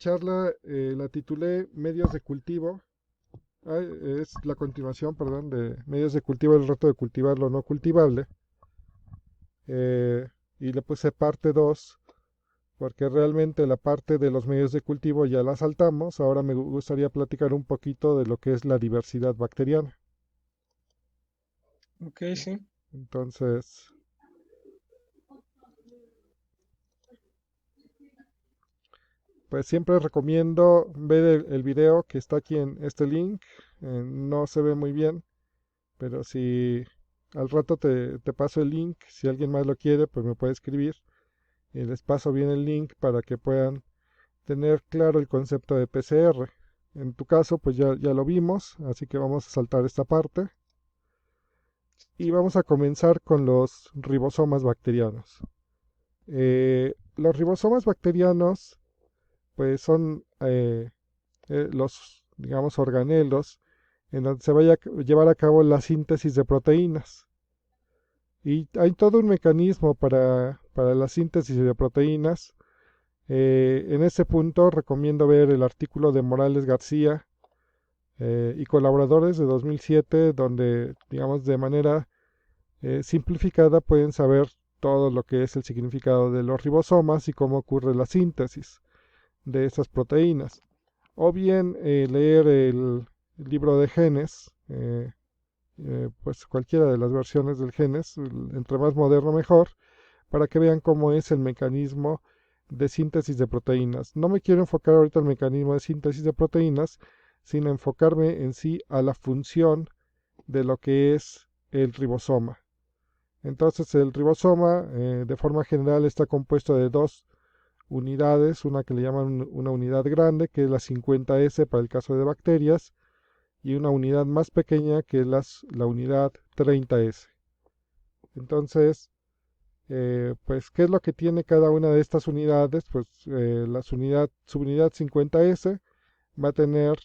charla la titulé Medios de cultivo. Es la continuación, perdón, de medios de cultivo, el reto de cultivar lo no cultivable. eh, y le puse parte 2 porque realmente la parte de los medios de cultivo ya la saltamos. Ahora me gustaría platicar un poquito de lo que es la diversidad bacteriana. Ok, sí. Entonces, pues siempre recomiendo ver el video que está aquí en este link. No se ve muy bien, pero si al rato te paso el link, si alguien más lo quiere, pues me puede escribir y les paso bien el link para que puedan tener claro el concepto de PCR. En tu caso, pues ya lo vimos, así que vamos a saltar esta parte y vamos a comenzar con los ribosomas bacterianos. Los ribosomas bacterianos, pues son los, digamos, organelos en donde se vaya a llevar a cabo la síntesis de proteínas. Y hay todo un mecanismo para la síntesis de proteínas. En ese punto recomiendo ver el artículo de Morales García y colaboradores de 2007, donde, digamos, de manera simplificada pueden saber todo lo que es el significado de los ribosomas y cómo ocurre la síntesis de esas proteínas. O bien leer el libro de genes, pues cualquiera de las versiones del genes, entre más moderno mejor, para que vean cómo es el mecanismo de síntesis de proteínas. No me quiero enfocar ahorita en el mecanismo de síntesis de proteínas, sino enfocarme en sí a la función de lo que es el ribosoma. Entonces el ribosoma de forma general está compuesto de dos unidades, una que le llaman una unidad grande, que es la 50S para el caso de bacterias, y una unidad más pequeña que es la unidad 30S. Entonces, pues, ¿qué es lo que tiene cada una de estas unidades? Pues su unidad 50S va a tener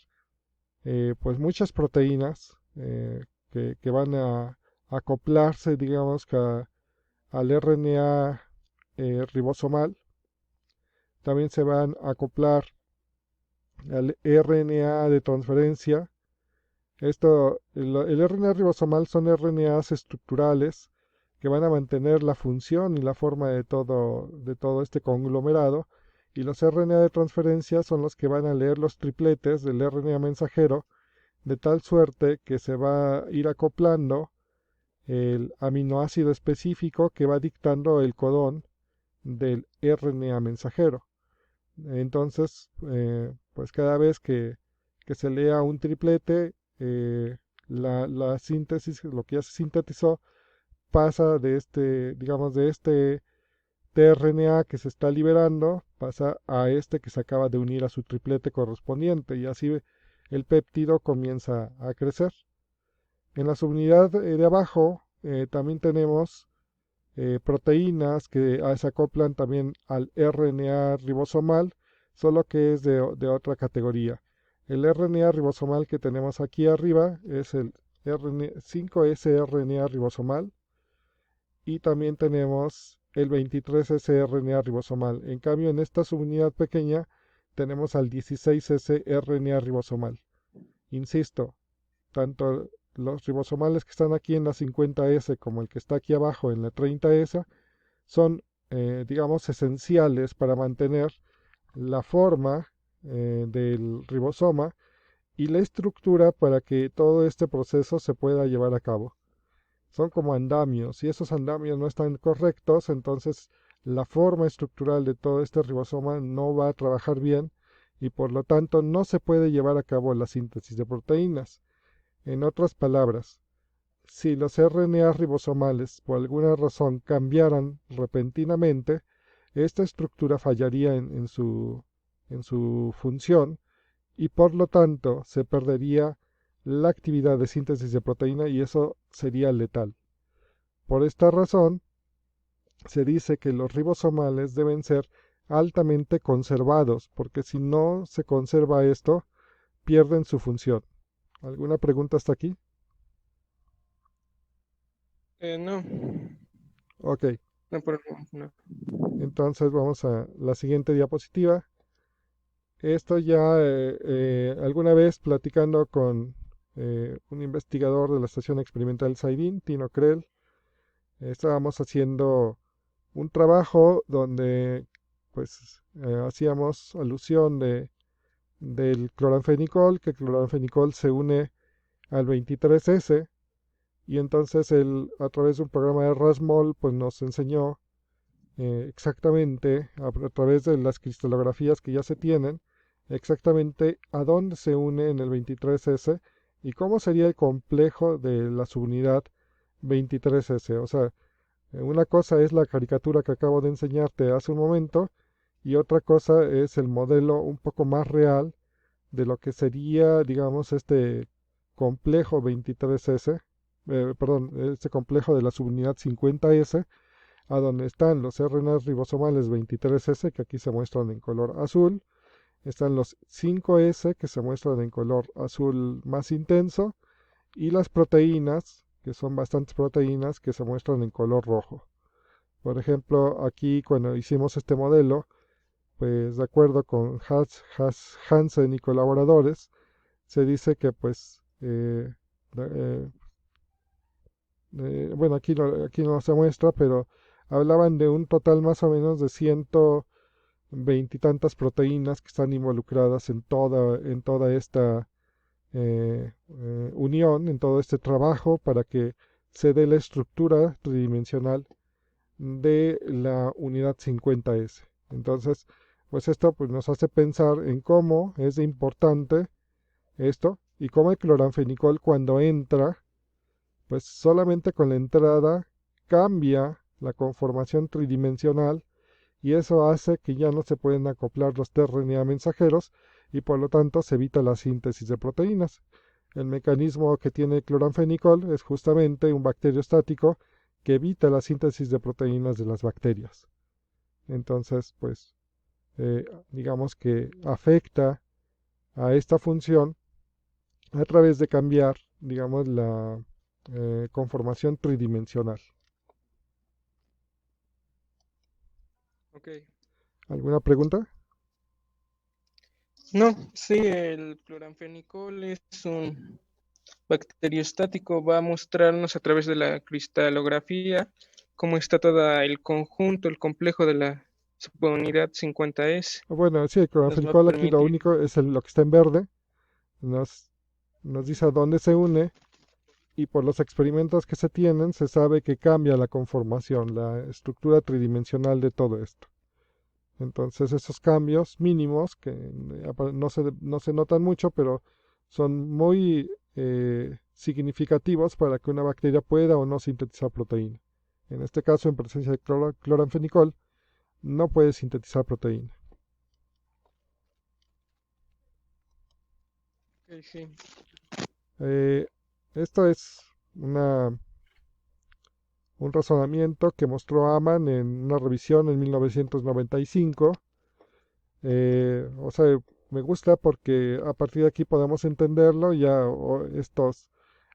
pues muchas proteínas que van a acoplarse, digamos, al RNA ribosomal. También se van a acoplar al RNA de transferencia. El RNA ribosomal son RNAs estructurales que van a mantener la función y la forma de todo este conglomerado. Y los RNA de transferencia son los que van a leer los tripletes del RNA mensajero, de tal suerte que se va a ir acoplando el aminoácido específico que va dictando el codón del RNA mensajero. Entonces, pues cada vez que se lea un triplete, la síntesis, lo que ya se sintetizó, pasa de este, digamos, de este tRNA que se está liberando, pasa a este que se acaba de unir a su triplete correspondiente y así el péptido comienza a crecer. En la subunidad de abajo también tenemos proteínas que se acoplan también al RNA ribosomal, solo que es de otra categoría. El RNA ribosomal que tenemos aquí arriba es el 5S-RNA ribosomal y también tenemos el 23S-RNA ribosomal. En cambio, en esta subunidad pequeña tenemos al 16S-RNA ribosomal. Insisto, tanto los ribosomales que están aquí en la 50S como el que está aquí abajo en la 30S son, digamos, esenciales para mantener la forma del ribosoma y la estructura para que todo este proceso se pueda llevar a cabo. Son como andamios. Si esos andamios no están correctos, entonces la forma estructural de todo este ribosoma no va a trabajar bien y por lo tanto no se puede llevar a cabo la síntesis de proteínas. En otras palabras, si los RNA ribosomales por alguna razón cambiaran repentinamente, esta estructura fallaría en su función y por lo tanto se perdería la actividad de síntesis de proteína y eso sería letal. Por esta razón, se dice que los ribosomales deben ser altamente conservados, porque si no se conserva esto, pierden su función. ¿Alguna pregunta hasta aquí? No, Ok, no por el momento, no. entonces vamos a la siguiente diapositiva. Esto ya alguna vez platicando con un investigador de la Estación Experimental Sayrin, Tino Krell, estábamos haciendo un trabajo donde pues hacíamos alusión del cloranfenicol, que el cloranfenicol se une al 23S y entonces él a través de un programa de Rasmol pues nos enseñó exactamente a través de las cristalografías que ya se tienen exactamente a dónde se une en el 23S y cómo sería el complejo de la subunidad 23S. O sea, una cosa es la caricatura que acabo de enseñarte hace un momento y otra cosa es el modelo un poco más real de lo que sería, digamos, este complejo 23S, perdón, este complejo de la subunidad 50S, a donde están los RNAs ribosomales 23S, que aquí se muestran en color azul, están los 5S, que se muestran en color azul más intenso, y las proteínas, que son bastantes proteínas, que se muestran en color rojo. Por ejemplo, aquí cuando hicimos este modelo, pues de acuerdo con Hansen y colaboradores, se dice que pues, bueno, aquí no se muestra, pero hablaban de un total más o menos de 120 y tantas proteínas que están involucradas en toda esta unión, en todo este trabajo para que se dé la estructura tridimensional de la unidad 50S. Entonces, pues esto pues, nos hace pensar en cómo es importante esto y cómo el cloranfenicol cuando entra, pues solamente con la entrada cambia la conformación tridimensional y eso hace que ya no se pueden acoplar los tRNA mensajeros y por lo tanto se evita la síntesis de proteínas. El mecanismo que tiene el cloranfenicol es justamente un bacteriostático que evita la síntesis de proteínas de las bacterias. Entonces, pues, digamos que afecta a esta función a través de cambiar, digamos, la conformación tridimensional. Ok. ¿Alguna pregunta? No, sí, el cloranfenicol es un bacteriostático, va a mostrarnos a través de la cristalografía cómo está todo el conjunto, el complejo de la subunidad 50S. Bueno, sí, el Nos va a cloranfenicol aquí lo permitir, único es lo que está en verde. Nos, nos dice a dónde se une y por los experimentos que se tienen se sabe que cambia la conformación, la estructura tridimensional de todo esto. Entonces esos cambios mínimos, que no se notan mucho, pero son muy significativos para que una bacteria pueda o no sintetizar proteína. En este caso, en presencia de cloranfenicol, no puede sintetizar proteína. sí. Eh, Esto es un razonamiento que mostró Amann en una revisión en 1995. O sea, me gusta porque a partir de aquí podemos entenderlo, ya estos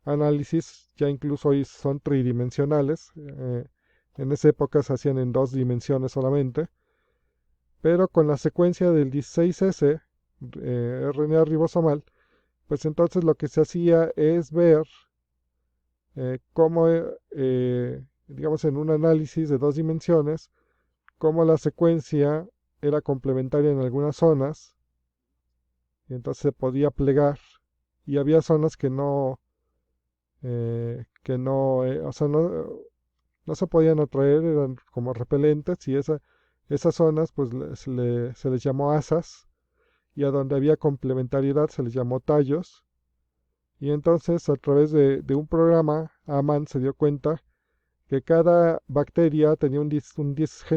análisis ya incluso hoy son tridimensionales. En esa época se hacían en 2 dimensiones solamente, pero con la secuencia del 16S, RNA ribosomal, pues entonces lo que se hacía es ver cómo, digamos, en un análisis de 2 dimensiones, cómo la secuencia era complementaria en algunas zonas, y entonces se podía plegar, y había zonas o sea, no se podían atraer, eran como repelentes, y esas zonas pues se les llamó asas, y a donde había complementariedad se les llamó tallos, y entonces a través de un programa, Amann se dio cuenta que cada bacteria tenía un gen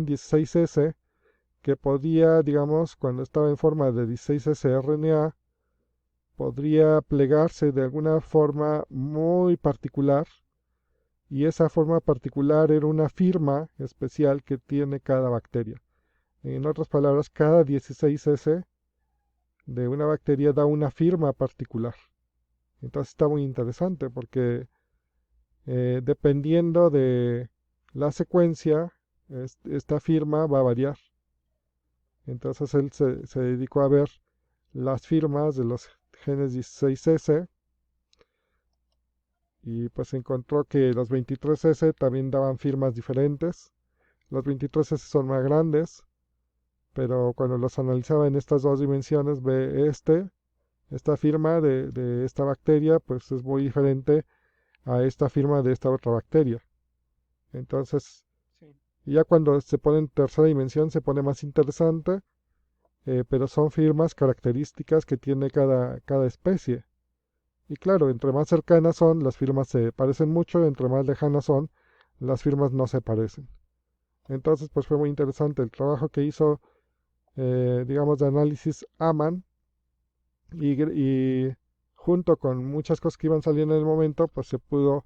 16S que podía, digamos, cuando estaba en forma de 16S RNA, podría plegarse de alguna forma muy particular y esa forma particular era una firma especial que tiene cada bacteria. En otras palabras, cada 16S de una bacteria da una firma particular. Entonces está muy interesante porque dependiendo de la secuencia, esta firma va a variar. Entonces él se dedicó a ver las firmas de los genes 16S y pues encontró que los 23S también daban firmas diferentes. Los 23S son más grandes, pero cuando los analizaba en estas dos dimensiones, ve esta firma de esta bacteria, pues es muy diferente a esta firma de esta otra bacteria. Entonces, Sí. ya cuando se pone en tercera dimensión se pone más interesante, pero son firmas características que tiene cada especie. Y claro, entre más cercanas son, las firmas se parecen mucho, entre más lejanas son, las firmas no se parecen. Entonces, pues fue muy interesante el trabajo que hizo, digamos, de análisis Aman y junto con muchas cosas que iban saliendo en el momento, pues se pudo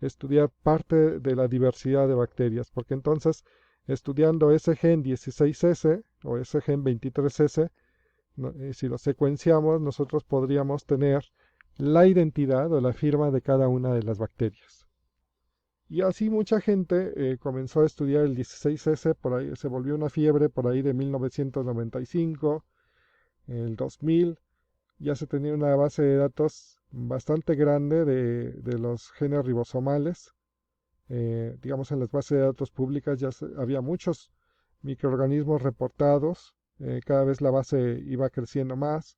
estudiar parte de la diversidad de bacterias, porque entonces, estudiando ese gen 16S o ese gen 23S, si lo secuenciamos, nosotros podríamos tener la identidad o la firma de cada una de las bacterias. Y así mucha gente comenzó a estudiar el 16S, por ahí se volvió una fiebre por ahí de 1995, el 2000, ya se tenía una base de datos bastante grande de los genes ribosomales. Digamos, en las bases de datos públicas ya había muchos microorganismos reportados, cada vez la base iba creciendo más.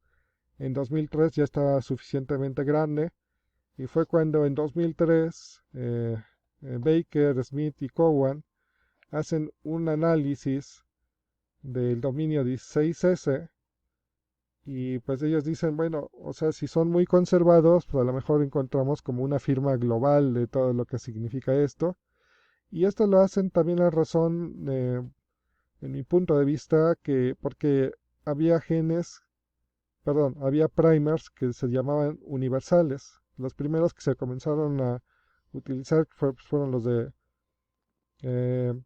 En 2003 ya estaba suficientemente grande y fue cuando en 2003 Baker, Smith y Cowan hacen un análisis del dominio 16S y pues ellos dicen, bueno, o sea, si son muy conservados, pues a lo mejor encontramos como una firma global de todo lo que significa esto. Y esto lo hacen también a razón, en mi punto de vista, que porque había genes, perdón, había primers que se llamaban universales. Los primeros que se comenzaron a utilizar fueron eh,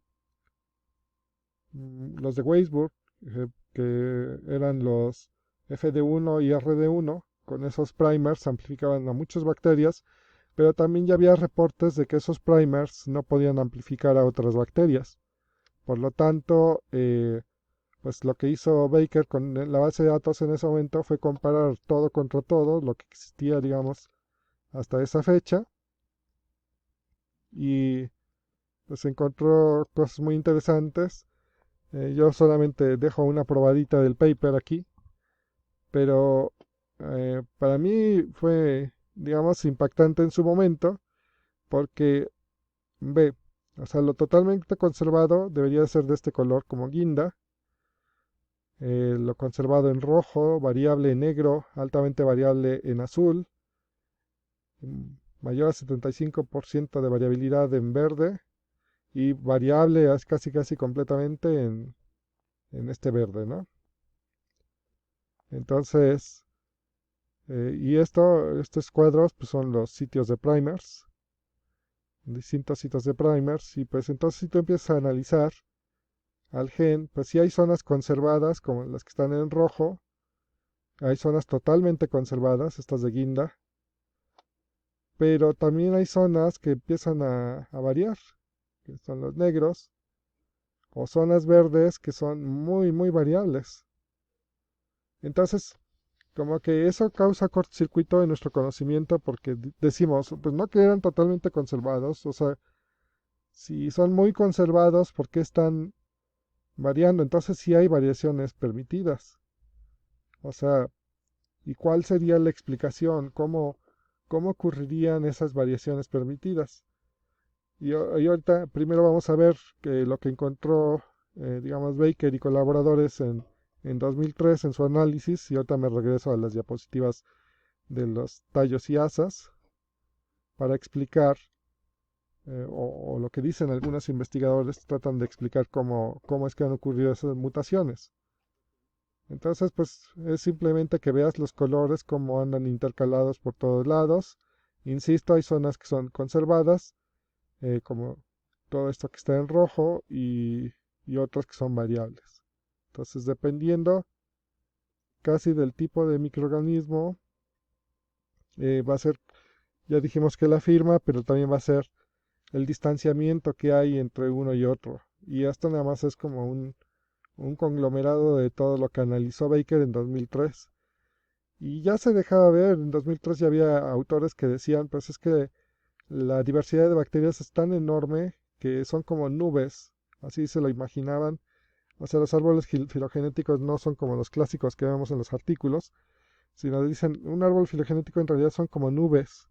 los de Weisburg, que eran los FD1 y RD1. Con esos primers amplificaban a muchas bacterias, pero también ya había reportes de que esos primers no podían amplificar a otras bacterias. Por lo tanto, pues lo que hizo Baker con la base de datos en ese momento fue comparar todo contra todo, lo que existía, digamos, hasta esa fecha, y pues encontró cosas muy interesantes. Yo solamente dejo una probadita del paper aquí, pero para mí fue, digamos, impactante en su momento, porque ve, o sea, lo totalmente conservado debería ser de este color como guinda, lo conservado en rojo, variable en negro, altamente variable en azul, mayor a 75% de variabilidad en verde y variable casi casi completamente en este verde, ¿no? Entonces, y estos cuadros pues son los sitios de primers, distintos sitios de primers, y pues entonces si tú empiezas a analizar al gen, pues sí hay zonas conservadas como las que están en rojo, hay zonas totalmente conservadas, estas de guinda, pero también hay zonas que empiezan a variar, que son los negros, o zonas verdes que son muy, muy variables. Entonces, como que eso causa cortocircuito en nuestro conocimiento porque decimos, pues no que eran totalmente conservados, o sea, si son muy conservados, ¿por qué están variando? Entonces sí hay variaciones permitidas. O sea, ¿y cuál sería la explicación? ¿Cómo ocurrirían esas variaciones permitidas? Y ahorita primero vamos a ver que lo que encontró, digamos, Baker y colaboradores en 2003 en su análisis, y ahorita me regreso a las diapositivas de los tallos y asas para explicar, o lo que dicen algunos investigadores, tratan de explicar cómo es que han ocurrido esas mutaciones. Entonces, pues es simplemente que veas los colores, cómo andan intercalados por todos lados. Insisto, hay zonas que son conservadas, como todo esto que está en rojo, y otras que son variables. Entonces, dependiendo casi del tipo de microorganismo, va a ser, ya dijimos que la firma, pero también va a ser el distanciamiento que hay entre uno y otro. Y esto nada más es como un conglomerado de todo lo que analizó Baker en 2003. Y ya se dejaba ver, en 2003 ya había autores que decían, pues es que la diversidad de bacterias es tan enorme que son como nubes, así se lo imaginaban. O sea, los árboles filogenéticos no son como los clásicos que vemos en los artículos, sino dicen, un árbol filogenético en realidad son como nubes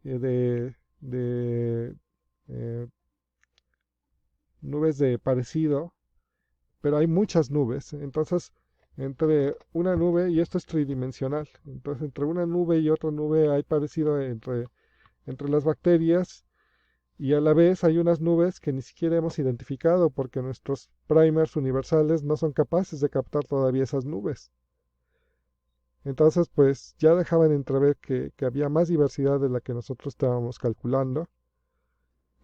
de nubes de parecido, pero hay muchas nubes. Entonces, entre una nube, y esto es tridimensional, entonces entre una nube y otra nube hay parecido entre las bacterias, y a la vez hay unas nubes que ni siquiera hemos identificado porque nuestros primers universales no son capaces de captar todavía esas nubes. Entonces, pues ya dejaban entrever que había más diversidad de la que nosotros estábamos calculando,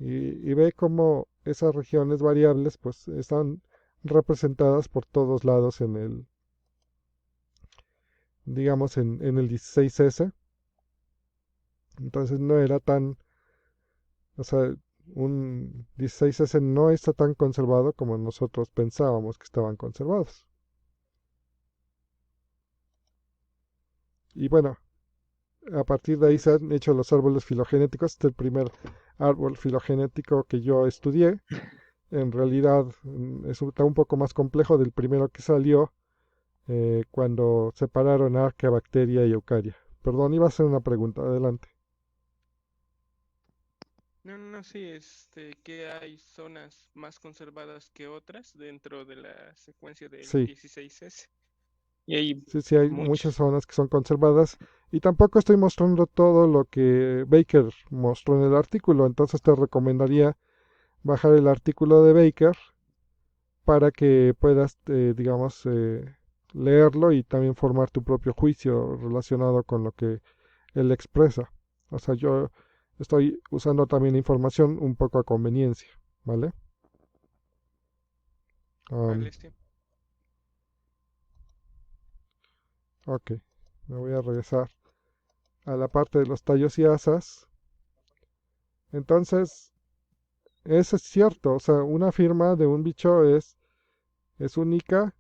y ve cómo esas regiones variables pues están representadas por todos lados en el, digamos, en el 16S. Entonces no era tan, o sea, un 16S no está tan conservado como nosotros pensábamos que estaban conservados. Y bueno, a partir de ahí se Es- han hecho los árboles filogenéticos. Este es el primer árbol filogenético que yo estudié. En realidad está un poco más complejo del primero que salió cuando separaron arquea, bacteria y eucaria. Perdón, iba a hacer una pregunta. Adelante. No, no, no, sí, que hay zonas más conservadas que otras dentro de la secuencia del Sí, 16S. Y hay sí, sí, hay muchas muchas. zonas que son conservadas. Y tampoco estoy mostrando todo lo que Baker mostró en el artículo. Entonces te recomendaría bajar el artículo de Baker para que puedas, digamos, leerlo y también formar tu propio juicio relacionado con lo que él expresa. O sea, yo estoy usando también información un poco a conveniencia, ¿vale? Am, Vale, sí. ok, me voy a regresar a la parte de los tallos y asas. Entonces, eso es cierto, o sea, una firma de un bicho es única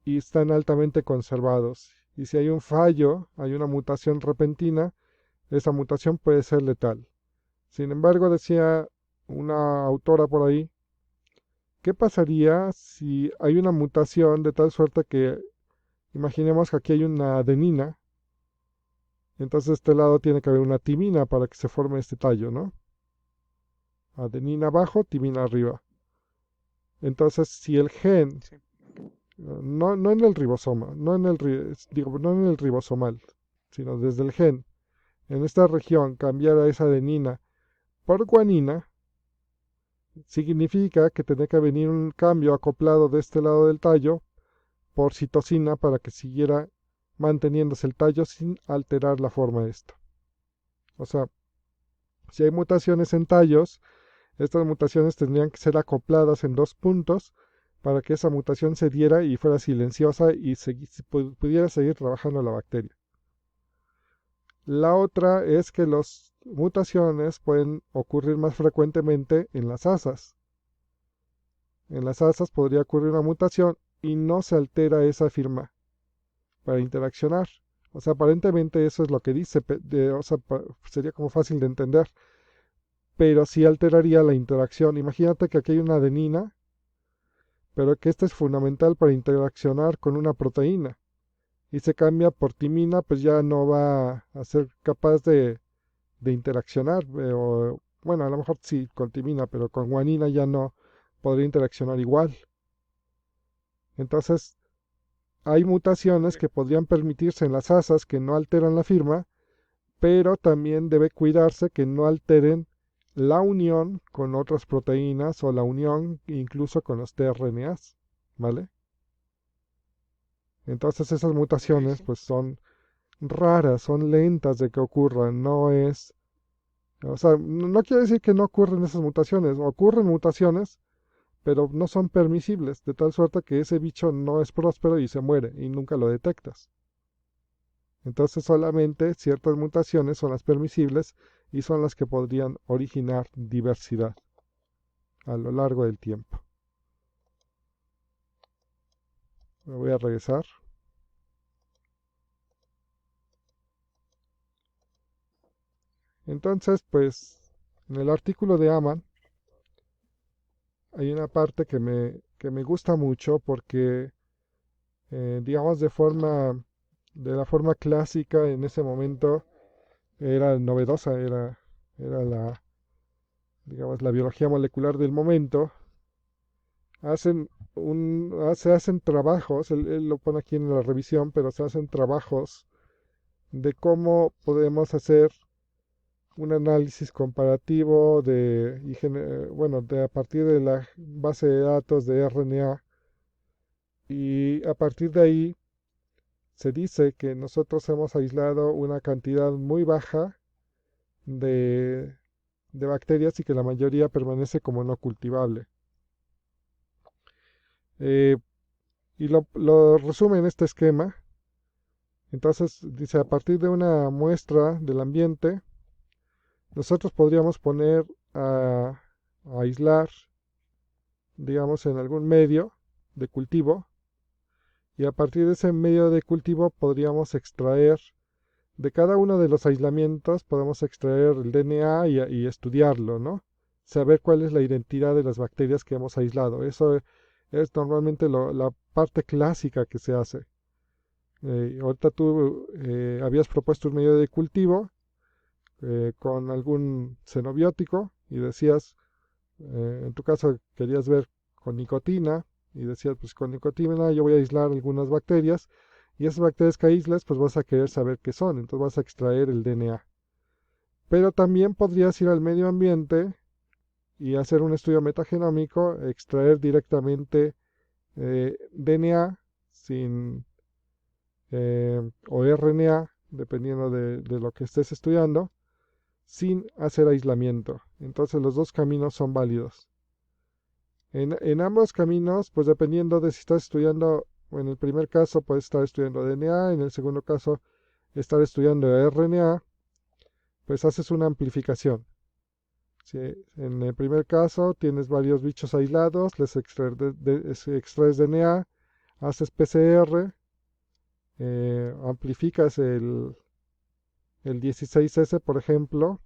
y están altamente conservados. Y si hay un fallo, hay una mutación repentina, esa mutación puede ser letal. Sin embargo, decía una autora por ahí, ¿qué pasaría si hay una mutación de tal suerte que, imaginemos que aquí hay una adenina, entonces de este lado tiene que haber una timina para que se forme este tallo, ¿no? Adenina abajo, timina arriba. Entonces, si el gen, Sí. no en el ribosoma, digo, no en el ribosomal, sino desde el gen, en esta región cambiara esa adenina por guanina, significa que tenía que venir un cambio acoplado de este lado del tallo por citosina para que siguiera manteniéndose el tallo sin alterar la forma de esto. O sea, si hay mutaciones en tallos, estas mutaciones tendrían que ser acopladas en dos puntos para que esa mutación se diera y fuera silenciosa y pudiera seguir trabajando la bacteria. La otra es que las mutaciones pueden ocurrir más frecuentemente en las asas. En las asas podría ocurrir una mutación y no se altera esa firma para interaccionar. O sea, aparentemente eso es lo que dice, o sea, sería como fácil de entender, pero sí alteraría la interacción. Imagínate que aquí hay una adenina, pero que esta es fundamental para interaccionar con una proteína y se cambia por timina, pues ya no va a ser capaz de interaccionar, o bueno, a lo mejor sí con timina, pero con guanina ya no podría interaccionar igual. Entonces, hay mutaciones Vale. que podrían permitirse en las asas que no alteran la firma, pero también debe cuidarse que no alteren la unión con otras proteínas o la unión incluso con los tRNAs, ¿vale? Entonces esas Ok, mutaciones sí. pues son raras, son lentas de que ocurran, no es, o sea, no quiere decir que no ocurren esas mutaciones, ocurren mutaciones, pero no son permisibles, de tal suerte que ese bicho no es próspero y se muere y nunca lo detectas. Entonces solamente ciertas mutaciones son las permisibles y son las que podrían originar diversidad a lo largo del tiempo. Me voy a regresar. Entonces, pues, en el artículo de Aman hay una parte que me gusta mucho porque, digamos, de la forma clásica en ese momento era novedosa, era digamos, la biología molecular del momento. Se hacen trabajos, él lo pone aquí en la revisión, pero se hacen trabajos de cómo podemos hacer un análisis comparativo bueno, de a partir de la base de datos de RNA, y a partir de ahí se dice que nosotros hemos aislado una cantidad muy baja de, de bacterias y que la mayoría permanece como no cultivable. Eh, y lo resume en este esquema. Entonces dice, a partir de una muestra del ambiente, nosotros podríamos poner a aislar, digamos, en algún medio de cultivo, y a partir de ese medio de cultivo podríamos extraer, de cada uno de los aislamientos, podemos extraer el DNA y estudiarlo, ¿no? Saber cuál es la identidad de las bacterias que hemos aislado. Eso es normalmente la parte clásica que se hace. Ahorita tú habías propuesto un medio de cultivo con algún xenobiótico y decías, en tu caso querías ver con nicotina y decías, pues con nicotina yo voy a aislar algunas bacterias y esas bacterias que aíslas, pues vas a querer saber qué son, entonces vas a extraer el DNA. Pero también podrías ir al medio ambiente y hacer un estudio metagenómico, extraer directamente DNA sin, o RNA, dependiendo de lo que estés estudiando, sin hacer aislamiento. Entonces los dos caminos son válidos. En ambos caminos, pues dependiendo de si estás estudiando, en el primer caso puedes estar estudiando DNA, en el segundo caso estar estudiando RNA, pues haces una amplificación. Si en el primer caso tienes varios bichos aislados, les extraes DNA, haces PCR, amplificas el 16S, por ejemplo,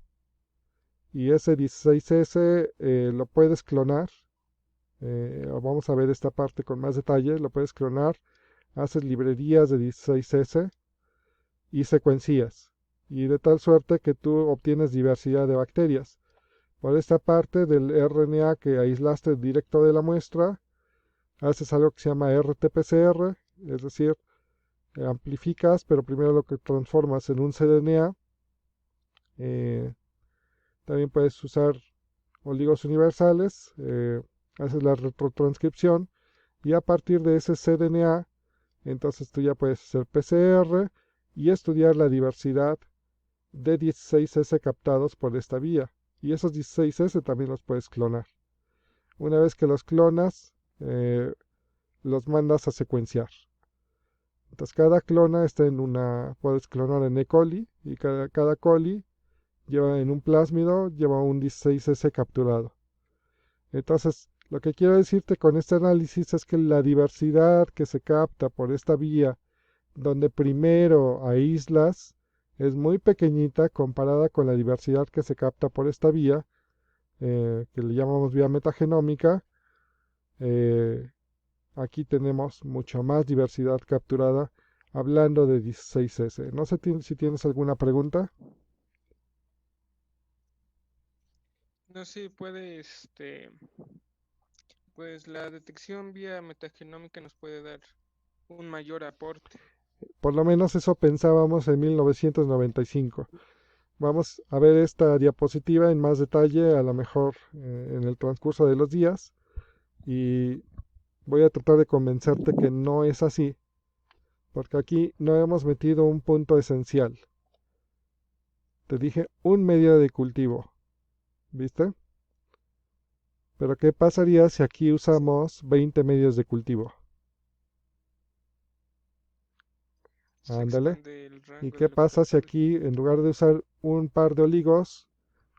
y ese 16S lo puedes clonar. Vamos a ver esta parte con más detalle. Lo puedes clonar, haces librerías de 16S y secuencias. Y de tal suerte que tú obtienes diversidad de bacterias. Por esta parte del RNA que aislaste directo de la muestra, haces algo que se llama RT-PCR, es decir, amplificas, pero primero lo que transformas en un cDNA. Eh, También puedes usar oligos universales, haces la retrotranscripción y a partir de ese cDNA, entonces tú ya puedes hacer PCR y estudiar la diversidad de 16S captados por esta vía. Y esos 16S también los puedes clonar. Una vez que los clonas, los mandas a secuenciar. Entonces cada clona está puedes clonar en E. coli y cada coli lleva en un plásmido, lleva un 16S capturado. Entonces, lo que quiero decirte con este análisis es que la diversidad que se capta por esta vía, donde primero aíslas, es muy pequeñita comparada con la diversidad que se capta por esta vía, que le llamamos vía metagenómica. Eh, Aquí tenemos mucha más diversidad capturada, hablando de 16S. No sé si tienes alguna pregunta. No sé, pues la detección vía metagenómica nos puede dar un mayor aporte. Por lo menos eso pensábamos en 1995. Vamos a ver esta diapositiva en más detalle, a lo mejor en el transcurso de los días, y voy a tratar de convencerte que no es así, porque aquí no hemos metido un punto esencial. Te dije un medio de cultivo, ¿viste? Pero ¿qué pasaría si aquí usamos 20 medios de cultivo? Se Ándale. expande el ¿Y rango qué de lo que se pasa si puede. aquí, en lugar de usar un par de oligos,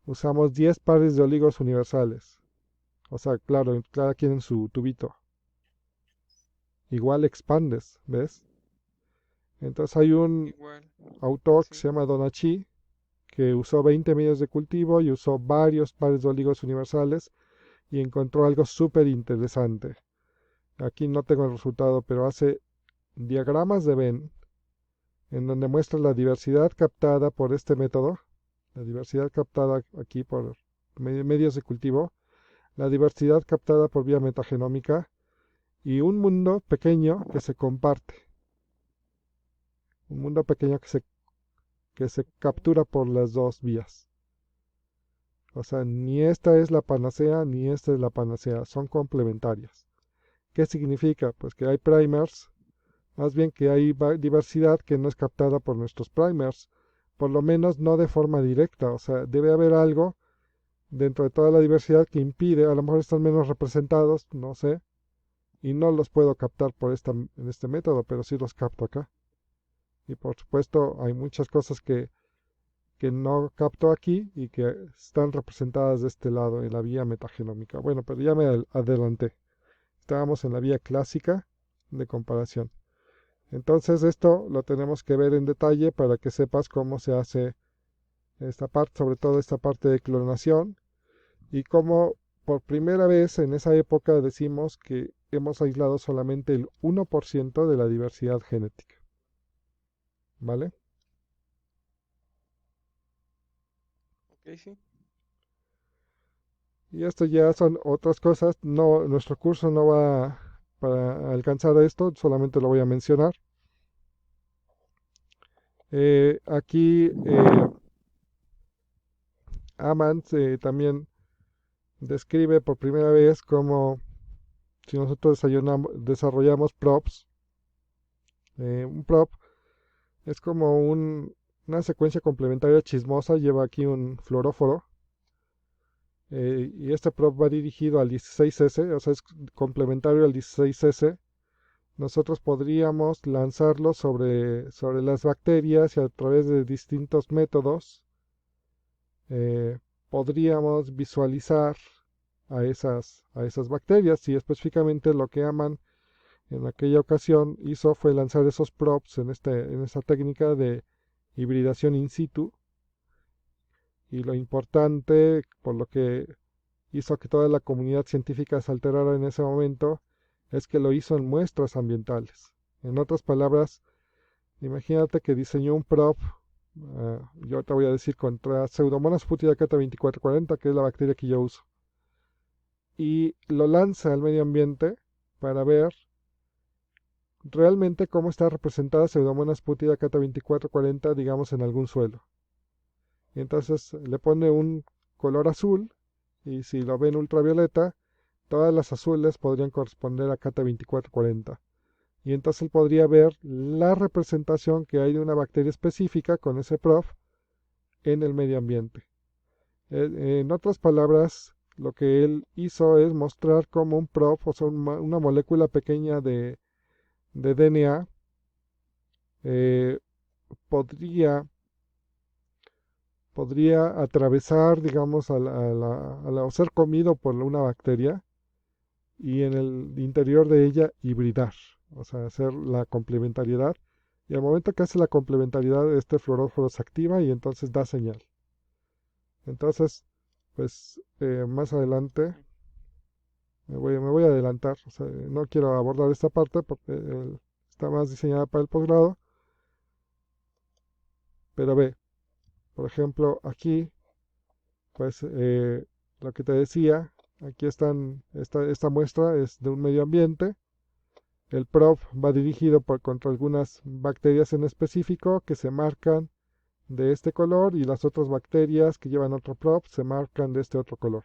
usamos 10 pares de oligos universales? O sea, claro, cada quien en su tubito. Igual expandes, ¿ves? Entonces hay un Igual, autor que sí. se llama Donachi, que usó 20 medios de cultivo y usó varios pares de oligos universales y encontró algo súper interesante. Aquí no tengo el resultado, pero hace diagramas de Venn en donde muestra la diversidad captada por este método, la diversidad captada aquí por medios de cultivo, la diversidad captada por vía metagenómica y un mundo pequeño que se comparte, un mundo pequeño que se captura por las dos vías. O sea, ni esta es la panacea ni esta es la panacea, son complementarias. ¿Qué significa? Pues que hay primers, más bien que hay diversidad que no es captada por nuestros primers, por lo menos no de forma directa. O sea, debe haber algo dentro de toda la diversidad que impide, a lo mejor están menos representados, no sé, y no los puedo captar en este método, pero sí los capto acá. Y por supuesto hay muchas cosas que no capto aquí y que están representadas de este lado en la vía metagenómica. Bueno, pero ya me adelanté. Estábamos en la vía clásica de comparación. Entonces esto lo tenemos que ver en detalle para que sepas cómo se hace esta parte, sobre todo esta parte de clonación y cómo por primera vez en esa época decimos que hemos aislado solamente el 1% de la diversidad genética. ¿Vale? Ok, sí. Y esto ya son otras cosas. No, nuestro curso no va para alcanzar a esto, solamente lo voy a mencionar. Aquí Amand también describe por primera vez cómo si nosotros desarrollamos props, un prop es como una secuencia complementaria chismosa, lleva aquí un fluoróforo y este prop va dirigido al 16S, o sea, es complementario al 16S. Nosotros podríamos lanzarlo sobre las bacterias y a través de distintos métodos eh, podríamos visualizar a esas bacterias y específicamente lo que aman en aquella ocasión hizo fue lanzar esos props en esta técnica de hibridación in situ y lo importante por lo que hizo que toda la comunidad científica se alterara en ese momento es que lo hizo en muestras ambientales. En otras palabras, imagínate que diseñó un prop, yo te voy a decir contra Pseudomonas putidacata 2440, que es la bacteria que yo uso, y lo lanza al medio ambiente para ver realmente cómo está representada Pseudomonas putidacata 2440, digamos, en algún suelo. Y entonces le pone un color azul, y si lo ven ultravioleta, todas las azules podrían corresponder a Cata 2440. Y entonces él podría ver la representación que hay de una bacteria específica con ese prof en el medio ambiente. En otras palabras, lo que él hizo es mostrar cómo un prof, o sea, una molécula pequeña de DNA, eh, podría, podría atravesar, digamos, o ser comido por una bacteria y en el interior de ella hibridar, o sea, hacer la complementariedad. Y al momento que hace la complementariedad, este fluoróforo se activa y entonces da señal. Entonces, pues más adelante me voy a adelantar, o sea, no quiero abordar esta parte porque está más diseñada para el posgrado, pero ve, por ejemplo, aquí, pues lo que te decía, aquí esta muestra es de un medio ambiente. El prop va dirigido contra algunas bacterias en específico que se marcan de este color y las otras bacterias que llevan otro prop se marcan de este otro color.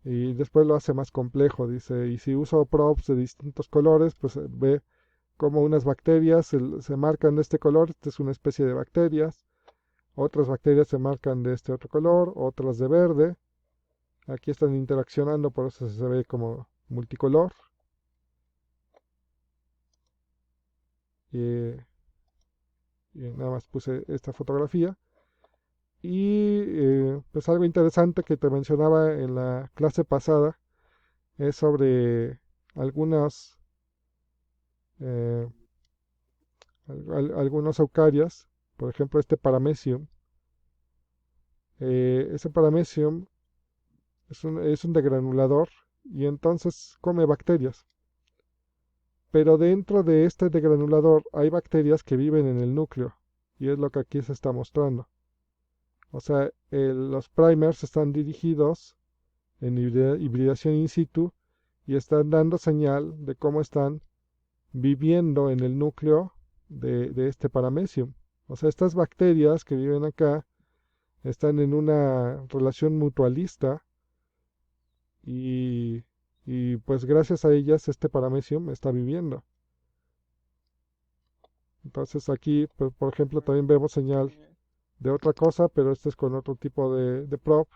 Y después lo hace más complejo, dice, y si uso props de distintos colores, pues ve como unas bacterias se marcan de este color, esta es una especie de bacterias, otras bacterias se marcan de este otro color, otras de verde, aquí están interaccionando, por eso se ve como multicolor. Y, y nada más puse esta fotografía. Y pues algo interesante que te mencionaba en la clase pasada es sobre algunas, eh, algunos eucarias por ejemplo este paramecium. Ese paramecium es un degranulador y entonces come bacterias. Pero dentro de este degranulador hay bacterias que viven en el núcleo y es lo que aquí se está mostrando. O sea, los primers están dirigidos en hibridación in situ y están dando señal de cómo están viviendo en el núcleo de este paramecium. O sea, estas bacterias que viven acá están en una relación mutualista y, y pues gracias a ellas este paramecium está viviendo. Entonces aquí, por ejemplo, también vemos señal Genial. de otra cosa, pero este es con otro tipo de prop.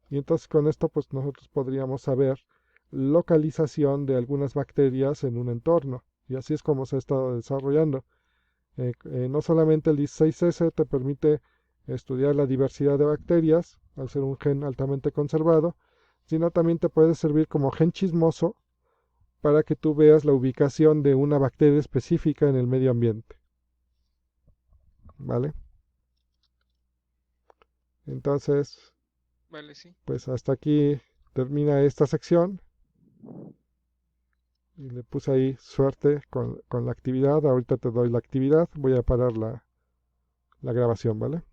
Y entonces con esto pues nosotros podríamos saber localización de algunas bacterias en un entorno. Y así es como se ha estado desarrollando. No solamente el 16S te permite estudiar la diversidad de bacterias, al ser un gen altamente conservado, sino también te puede servir como gen chismoso para que tú veas la ubicación de una bacteria específica en el medio ambiente. ¿Vale? Entonces, Vale, sí. pues hasta aquí termina esta sección. Y le puse ahí suerte con la actividad. Ahorita te doy la actividad. Voy a parar la grabación, ¿vale?